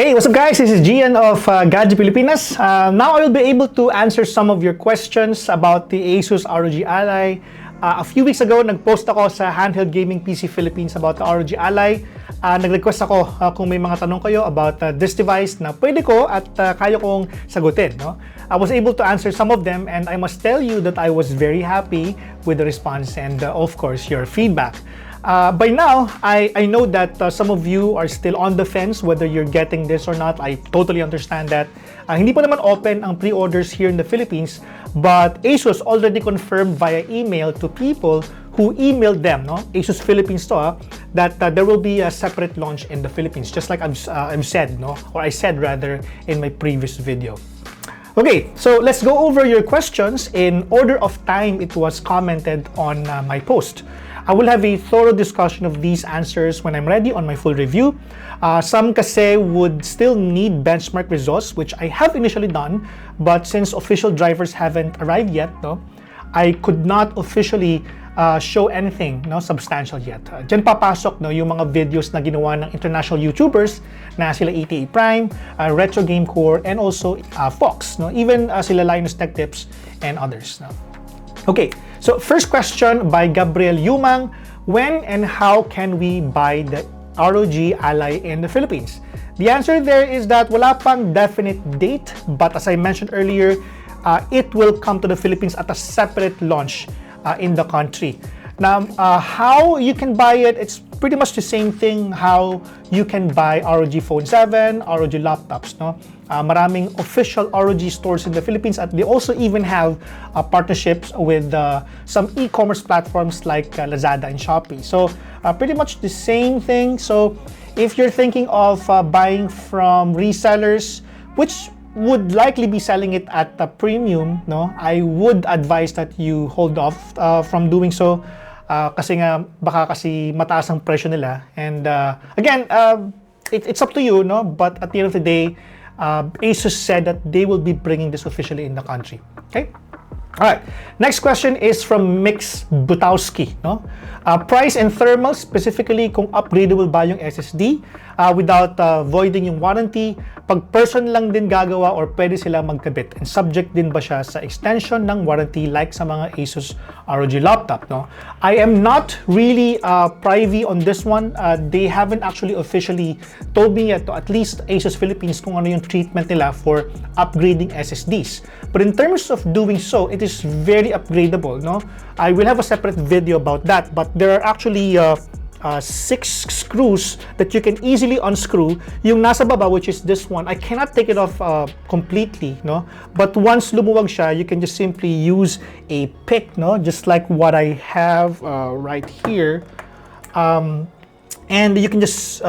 Hey, what's up guys? This is Gian of Gadget Pilipinas. Now I will be able to answer some of your questions about the ASUS ROG Ally. A few weeks ago, nag-post ako sa Handheld Gaming PC Philippines about the ROG Ally. Nag-request ako kung may mga tanong kayo about this device na pwede ko at kaya kong sagutin. No? I was able to answer some of them and I must tell you that I was very happy with the response and of course your feedback. By now, I know that some of you are still on the fence whether you're getting this or not. I totally understand that. Hindi pa naman open ang pre-orders here in the Philippines, but ASUS already confirmed via email to people who emailed them, no? ASUS Philippines to, that there will be a separate launch in the Philippines, just like I've said, no? Or I said rather in my previous video. Okay, so let's go over your questions in order of time it was commented on my post. I will have a thorough discussion of these answers when I'm ready on my full review. Some kasi would still need benchmark results, which I have initially done, but since official drivers haven't arrived yet, no, I could not officially show anything substantial yet. Diyan papasok yung mga videos na ginawa ng international YouTubers na sila ETA Prime, Retro Game Core, and also Fox, even sila Linus Tech Tips and others. Okay, so first question by Gabriel Yumang. When and how can we buy the ROG Ally in the Philippines? The answer there is that wala pang definite date, but as I mentioned earlier, it will come to the Philippines at a separate launch in the country. Now, how you can buy it, it's pretty much the same thing how you can buy ROG Phone 7, ROG laptops, no? Maraming official ROG stores in the Philippines at they also even have partnerships with some e-commerce platforms like Lazada and Shopee. So, pretty much the same thing. So, if you're thinking of buying from resellers, which would likely be selling it at a premium, no? I would advise that you hold off from doing so kasi nga baka kasi mataas ang presyo nila. And again, it's up to you, no? But at the end of the day, ASUS said that they will be bringing this officially in the country. Okay? All right. Next question is from Mix Butowski, no? Price and thermal, specifically kung upgradable ba yung SSD without voiding yung warranty. Pag person lang din gagawa or pwede sila magkabit, and subject din ba siya sa extension ng warranty like sa mga ASUS ROG laptop, no? I am not really privy on this one. They haven't actually officially told me yet, to at least ASUS Philippines, kung ano yung treatment nila for upgrading SSDs. But in terms of doing so, it is very upgradable, no? I will have a separate video about that, but there are actually 6 screws that you can easily unscrew. Yung nasa baba, which is this one, I cannot take it off completely, no? But once lumuwag siya, you can just simply use a pick, no? Just like what I have right here. And you can just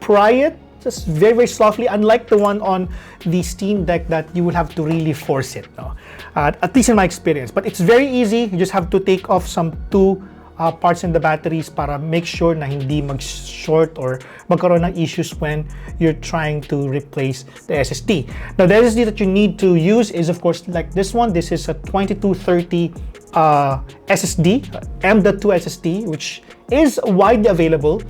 pry it just very, very softly, unlike the one on the Steam Deck that you will have to really force it, no? At least in my experience. But it's very easy. You just have to take off some two parts in the batteries para make sure na hindi mag-short or magkaroon ng issues when you're trying to replace the SSD. Now, the SSD that you need to use is, of course, like this one. This is a 2230 SSD, M.2 SSD, which is widely available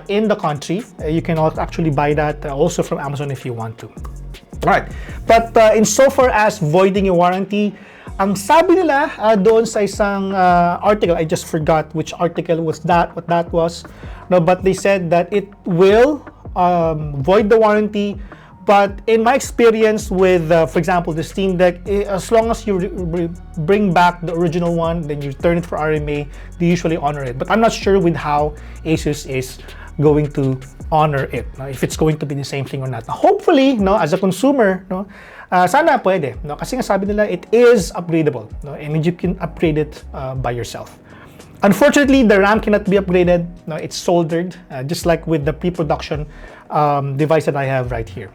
in the country. You can actually buy that also from Amazon if you want to. Alright, but insofar as voiding your warranty, ang sabi nila doon sa isang article, I just forgot which article was that, what that was, no, but they said that it will void the warranty. But in my experience with, for example, the Steam Deck, as long as you bring back the original one, then you return it for RMA, they usually honor it. But I'm not sure with how ASUS is going to honor it, no? If it's going to be the same thing or not. Hopefully, no, as a consumer, no, sana pwede, no? Kasi nga sabi nila, it is upgradable, no? And you can upgrade it by yourself. Unfortunately, the RAM cannot be upgraded. No, it's soldered, just like with the pre-production device that I have right here.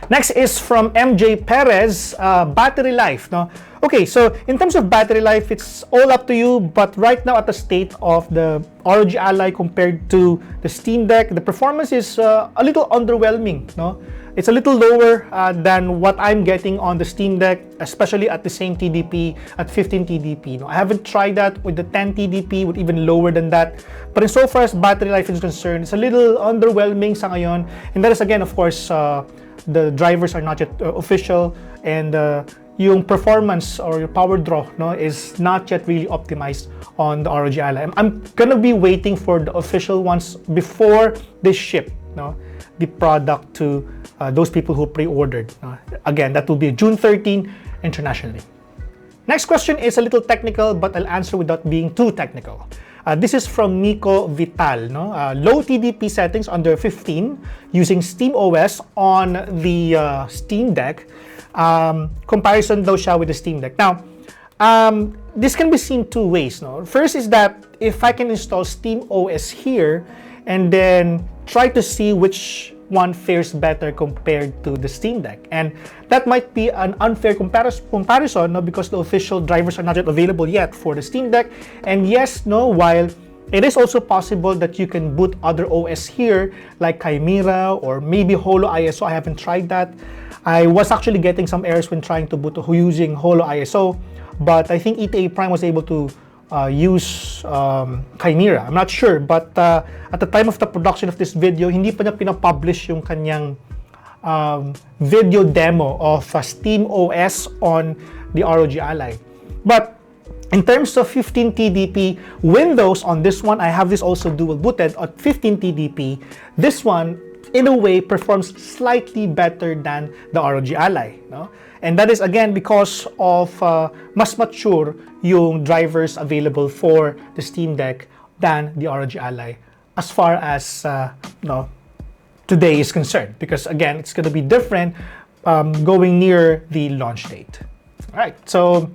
Next is from MJ Perez, battery life, no? Okay, so in terms of battery life, it's all up to you. But right now, at the state of the ROG Ally compared to the Steam Deck, the performance is a little underwhelming. No, it's a little lower than what I'm getting on the Steam Deck, especially at the same TDP at 15 TDP. No, I haven't tried that with the 10 TDP, with even lower than that. But in so far as battery life is concerned, it's a little underwhelming sa ngayon. And that is again, of course, the drivers are not yet official, and yung performance or your power draw, no, is not yet really optimized on the ROG Ally. I'm gonna be waiting for the official ones before they ship, no, the product to those people who pre-ordered. Again, that will be June 13 internationally. Next question is a little technical, but I'll answer without being too technical. This is from Nico Vital. No? Low TDP settings under 15 using SteamOS on the Steam Deck. Comparison daw siya with the Steam Deck. Now, this can be seen two ways. No? First is that if I can install SteamOS here and then try to see which one fares better compared to the Steam Deck. And that might be an unfair comparison, no, because the official drivers are not yet available yet for the Steam Deck. And yes, no, while it is also possible that you can boot other OS here, like Chimera or maybe Holo ISO. I haven't tried that. I was actually getting some errors when trying to boot using Holo ISO, but I think ETA Prime was able to use Chimera. I'm not sure, but at the time of the production of this video, hindi pa niya pinapublish yung kanyang video demo of SteamOS on the ROG Ally. But in terms of 15 TDP Windows on this one, I have this also dual booted at 15 TDP. This one, in a way, performs slightly better than the ROG Ally. No? And that is again because of mas mature yung drivers available for the Steam Deck than the ROG Ally as far as no, today is concerned. Because again, it's going to be different going near the launch date. All right, so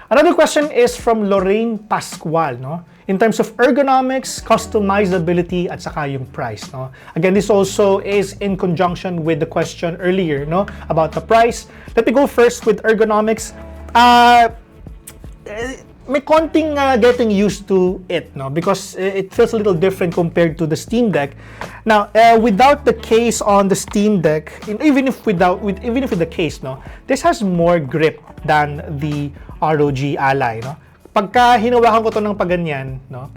another question is from Lorraine Pascual. No? In terms of ergonomics, customizability, at saka yung price. No? Again, this also is in conjunction with the question earlier, no, about the price. Let me go first with ergonomics. May konting getting used to it, no, because it feels a little different compared to the Steam Deck. Now, without the case on the Steam Deck, even if with the case, no, this has more grip than the ROG Ally, no. Pagka hinawakan ko to ng paganyan, no,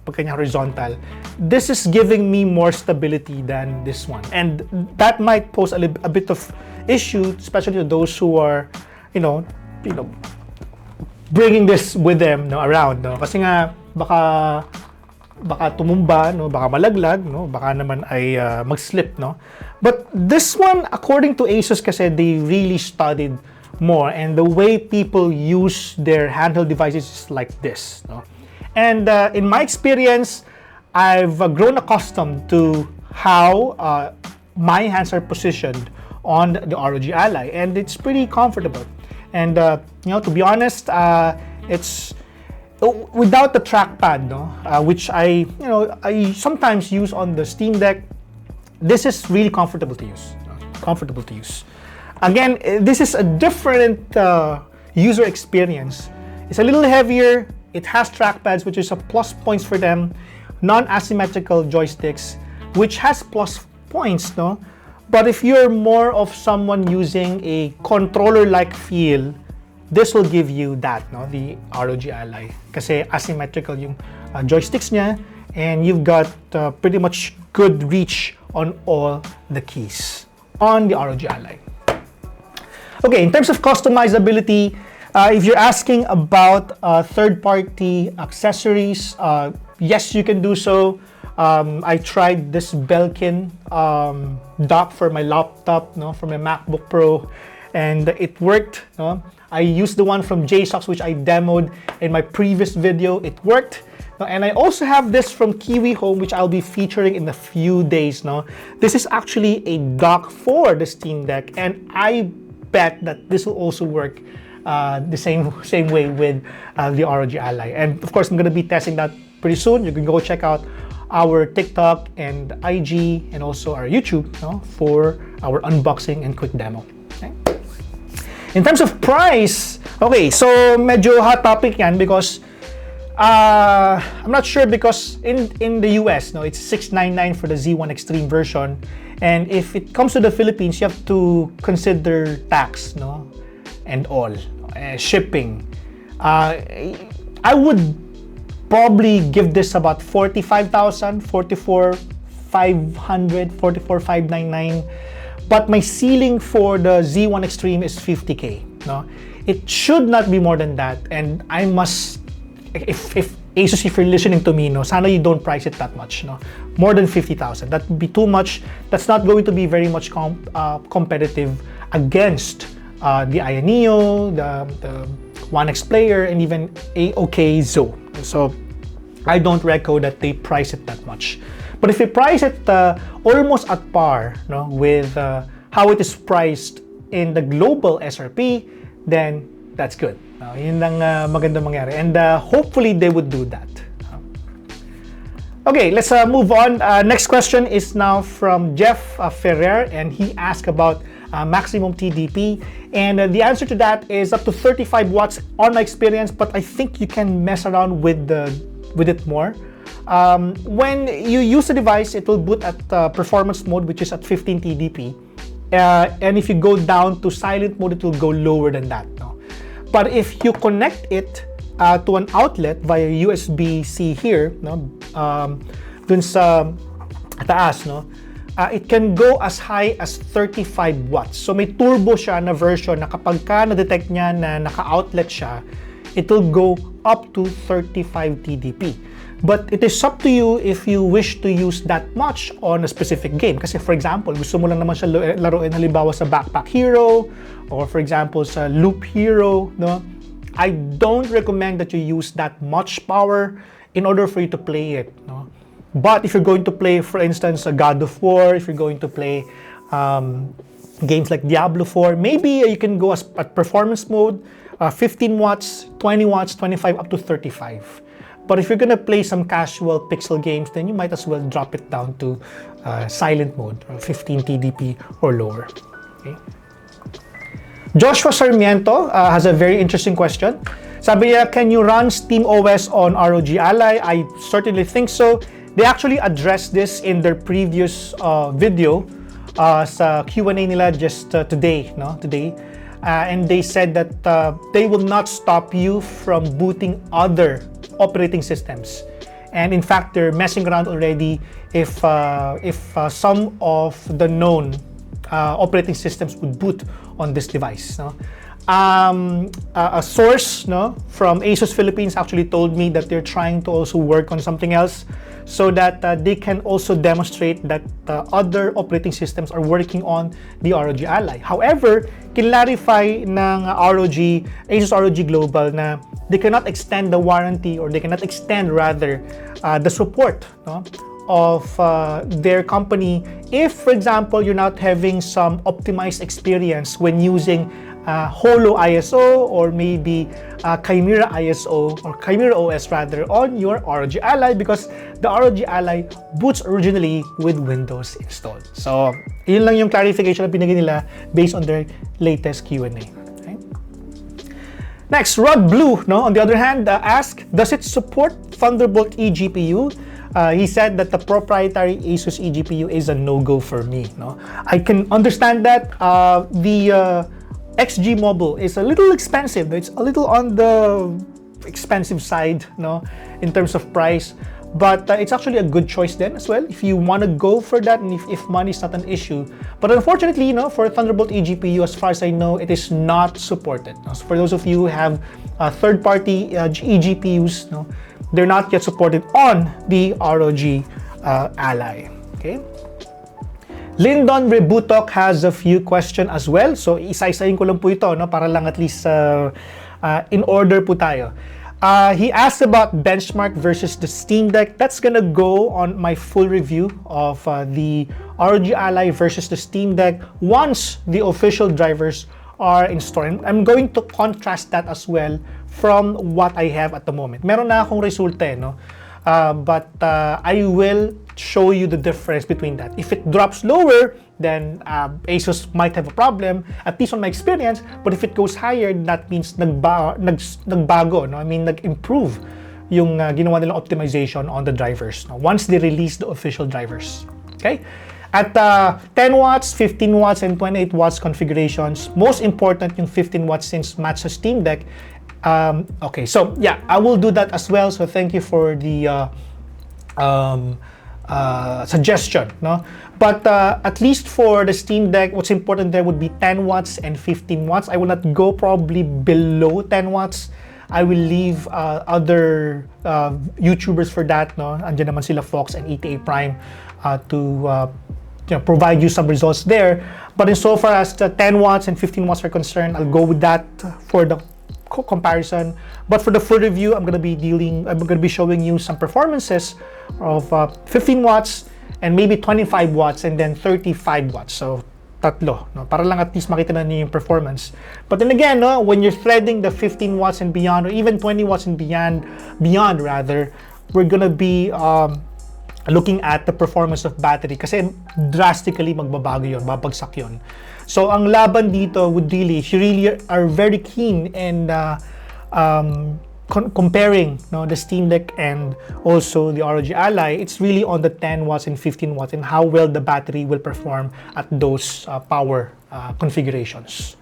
pagkanya horizontal, this is giving me more stability than this one. And that might pose a bit of issue, especially to those who are, you know, bringing this with them, no, around, no. Kasi nga baka tumumba, no, baka malaglag, no, baka naman ay mag-slip, no. But this one, according to ASUS, kasi they really studied more, and the way people use their handheld devices is like this, no? And in my experience, I've grown accustomed to how my hands are positioned on the ROG Ally, and it's pretty comfortable. And you know, to be honest, it's without the trackpad, no, which I sometimes use on the Steam Deck. This is really comfortable to use. Comfortable to use. Again, this is a different user experience. It's a little heavier. It has trackpads, which is a plus points for them. Non-asymmetrical joysticks, which has plus points, no? But if you're more of someone using a controller-like feel, this will give you that, no? The ROG Ally. Kasi asymmetrical yung joysticks niya, and you've got pretty much good reach on all the keys on the ROG Ally. Okay, in terms of customizability, if you're asking about third-party accessories, yes, you can do so. I tried this Belkin dock for my laptop, no, for my MacBook Pro, and it worked. No? I used the one from JSOX, which I demoed in my previous video. It worked. No? And I also have this from Kiwi Home, which I'll be featuring in a few days. No? This is actually a dock for the Steam Deck, and I bet that this will also work the same way with the ROG Ally. And of course, I'm going to be testing that pretty soon. You can go check out our TikTok and IG and also our YouTube, no, for our unboxing and quick demo. Okay? In terms of price, Okay, so medyo hot topic yan because I'm not sure because in the US, no, it's $699 for the Z1 Extreme version, and if it comes to the Philippines, you have to consider tax, no, and all shipping. I would probably give this about 45,000, 44,500, 44,599. But my ceiling for the Z1 Extreme is 50K. No, it should not be more than that. And I must, if ASUS, if you're listening to me, no, sana you don't price it that much. No, more than 50,000. That would be too much. That's not going to be very much competitive against the Ayaneo, the One X Player, and even AOK Zo. So I don't reckon that they price it that much. But if you price it almost at par, no, with how it is priced in the global SRP, then that's good. Yun ang magandang mangyari. And hopefully they would do that. Okay, let's move on. Next question is now from Jeff Ferrer, and he asked about maximum TDP. And the answer to that is up to 35 watts on my experience, but I think you can mess around with it more. When you use the device, it will boot at performance mode, which is at 15 TDP. And if you go down to silent mode, it will go lower than that. No? But if you connect it to an outlet via USB-C here, no, dun sa taas, no, it can go as high as 35 watts. So may turbo siya na version na kapag ka na-detect niya na naka-outlet siya, it will go up to 35 TDP. But it is up to you if you wish to use that much on a specific game. Kasi for example, gusto mo lang naman siya laruin halimbawa sa Backpack Hero or for example sa Loop Hero, no? I don't recommend that you use that much power in order for you to play it, no? But if you're going to play, for instance, a God of War, if you're going to play games like Diablo 4, maybe you can go at performance mode, 15 watts, 20 watts, 25, up to 35. But if you're gonna play some casual pixel games, then you might as well drop it down to silent mode, 15 TDP or lower. Okay. Joshua Sarmiento has a very interesting question. Sabi niya, can you run SteamOS on ROG Ally? I certainly think so. They actually addressed this in their previous video sa Q&A nila just today, no? Today. And they said that they will not stop you from booting other operating systems. And in fact, they're messing around already if some of the known operating systems would boot on this device. No? A source, no, from ASUS Philippines actually told me that they're trying to also work on something else so that they can also demonstrate that other operating systems are working on the ROG Ally. However, clarify ng ASUS ROG Global na they cannot extend the warranty, or they cannot extend rather the support, no, of their company if, for example, you're not having some optimized experience when using Holo ISO or maybe Chimera ISO or Chimera OS rather on your ROG Ally, because the ROG Ally boots originally with Windows installed. So, yun lang yung clarification na binigay nila based on their latest Q&A. Okay? Next, Rod Blue, no, on the other hand, asked, does it support Thunderbolt eGPU? He said that the proprietary ASUS eGPU is a no-go for me. No, I can understand that. The XG Mobile is a little expensive. It's a little on the expensive side, no, in terms of price. But it's actually a good choice then as well if you want to go for that and if money is not an issue. But unfortunately, you know, for Thunderbolt eGPU, as far as I know, it is not supported. So for those of you who have third-party eGPUs, no, they're not yet supported on the ROG Ally. Okay. Lyndon Rebutok has a few questions as well. So isa-isahin ko lang po ito, no, para lang at least in order po tayo. He asked about benchmark versus the Steam Deck. That's gonna go on my full review of the ROG Ally versus the Steam Deck once the official drivers are in store. And I'm going to contrast that as well from what I have at the moment. Meron na akong resulta, no? But I will show you the difference between that. If it drops lower, then ASUS might have a problem, at least on my experience. But if it goes higher, that means nagbago, no? I mean, nag-improve yung ginawa nilang optimization on the drivers, no? Once they release the official drivers. Okay? At 10 watts, 15 watts, and 28 watts configurations, most important yung 15 watts since match sa Steam Deck. Okay, so yeah, I will do that as well. So thank you for the suggestion, no? But at least for the Steam Deck, what's important there would be 10 watts and 15 watts. I will not go probably below 10 watts. I will leave other YouTubers for that, no? Andiyan naman sila Fox and ETA Prime to provide you some results there. But in so far as the 10 watts and 15 watts are concerned, I'll go with that for the comparison. But for the full review, I'm gonna be showing you some performances of 15 watts and maybe 25 watts and then 35 watts. So tatlo, no? Para lang at least makita na niyo yung performance. But then again, no, when you're threading the 15 watts and beyond, or even 20 watts and beyond rather, we're gonna be looking at the performance of battery kasi drastically magbabago yun, babagsak yun. So ang laban dito would really, if you really are very keen in comparing, no, the Steam Deck and also the ROG Ally, it's really on the 10 watts and 15 watts and how well the battery will perform at those power configurations.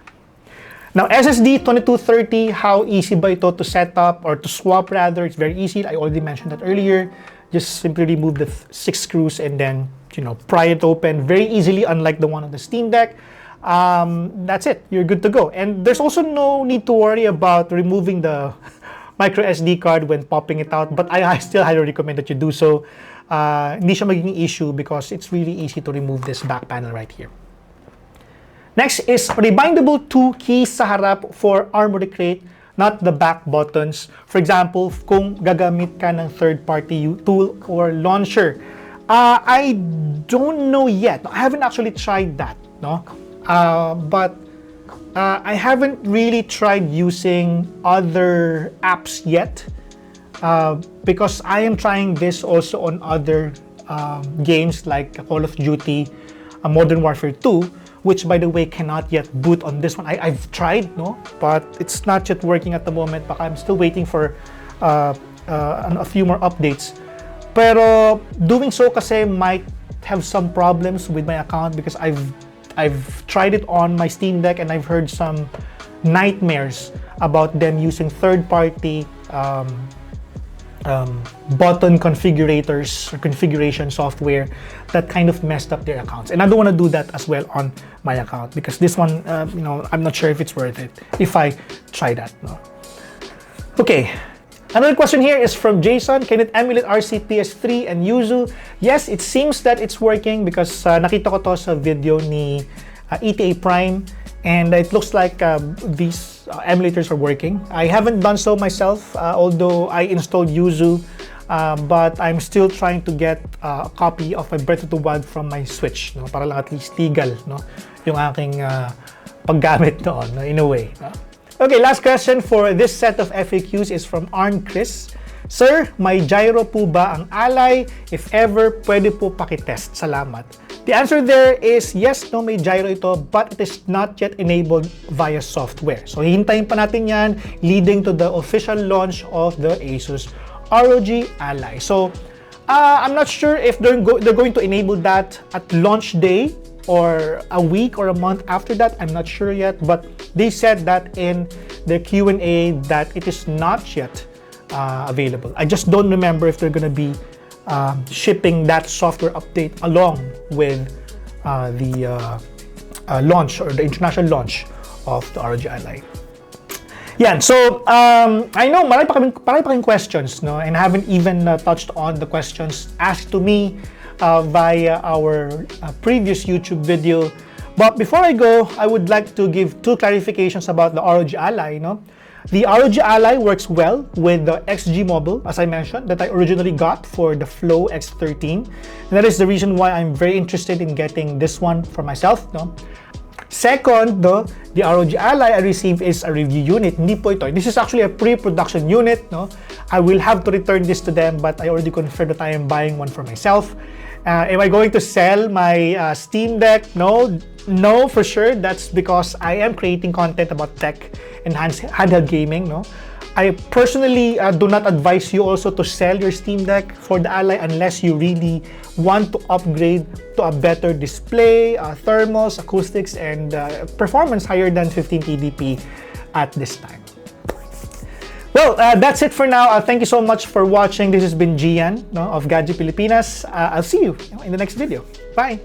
Now, SSD 2230, how easy ba ito to set up or to swap rather? It's very easy. I already mentioned that earlier. Just simply remove the 6 screws and then, pry it open very easily, unlike the one on the Steam Deck. That's it. You're good to go. And there's also no need to worry about removing the micro SD card when popping it out. But I still highly recommend that you do so. Hindi siya magiging issue because it's really easy to remove this back panel right here. Next is rebindable 2 keys sa harap for armory crate, not the back buttons. For example, kung gagamit ka ng third-party tool or launcher. I don't know yet. I haven't actually tried that, no? But I haven't really tried using other apps yet because I am trying this also on other games like Call of Duty, Modern Warfare 2, which by the way cannot yet boot on this one. I've tried, no, but it's not yet working at the moment. But I'm still waiting for a few more updates. Pero doing so kasi might have some problems with my account because I've tried it on my Steam Deck and I've heard some nightmares about them using third-party button configurators or configuration software that kind of messed up their accounts. And I don't want to do that as well on my account because this one, I'm not sure if it's worth it if I try that. No? Okay. Another question here is from Jason. Can it emulate RC PS3 and Yuzu? Yes, it seems that it's working because nakita ko to sa video ni ETA Prime and it looks like these emulators are working. I haven't done so myself, although I installed Yuzu, but I'm still trying to get a copy of my Breath of the Wild from my Switch, no? Para lang at least legal, no? Yung aking paggamit doon, no? In a way. No? Okay, last question for this set of FAQs is from Arn Chris. Sir, may gyro po ba ang Ally? If ever, pwede po pakitest. Salamat. The answer there is yes, no, may gyro ito, but it is not yet enabled via software. So, hihintayin pa natin yan leading to the official launch of the ASUS ROG Ally. So, I'm not sure if they're going to enable that at launch day or a week or a month after that. I'm not sure yet, but they said that in the Q&A that it is not yet available. I just don't remember if they're gonna be shipping that software update along with the launch or the international launch of the ROG Ally. Yeah, so I know marami pa kaming questions, no, and I haven't even touched on the questions asked to me via our previous YouTube video. But before I go, I would like to give 2 clarifications about the ROG Ally. No? The ROG Ally works well with the XG Mobile, as I mentioned, that I originally got for the Flow X13. And that is the reason why I'm very interested in getting this one for myself. No? Second, the ROG Ally I received is a review unit. Hindi po ito. This is actually a pre-production unit. No? I will have to return this to them, but I already confirmed that I am buying one for myself. Am I going to sell my Steam Deck? No, no, for sure. That's because I am creating content about tech and handheld gaming. No, I personally do not advise you also to sell your Steam Deck for the Ally unless you really want to upgrade to a better display, thermals, acoustics, and performance higher than 15 TDP at this time. Well, that's it for now. Thank you so much for watching. This has been Gian, no, of Gadget Pilipinas. I'll see you in the next video. Bye!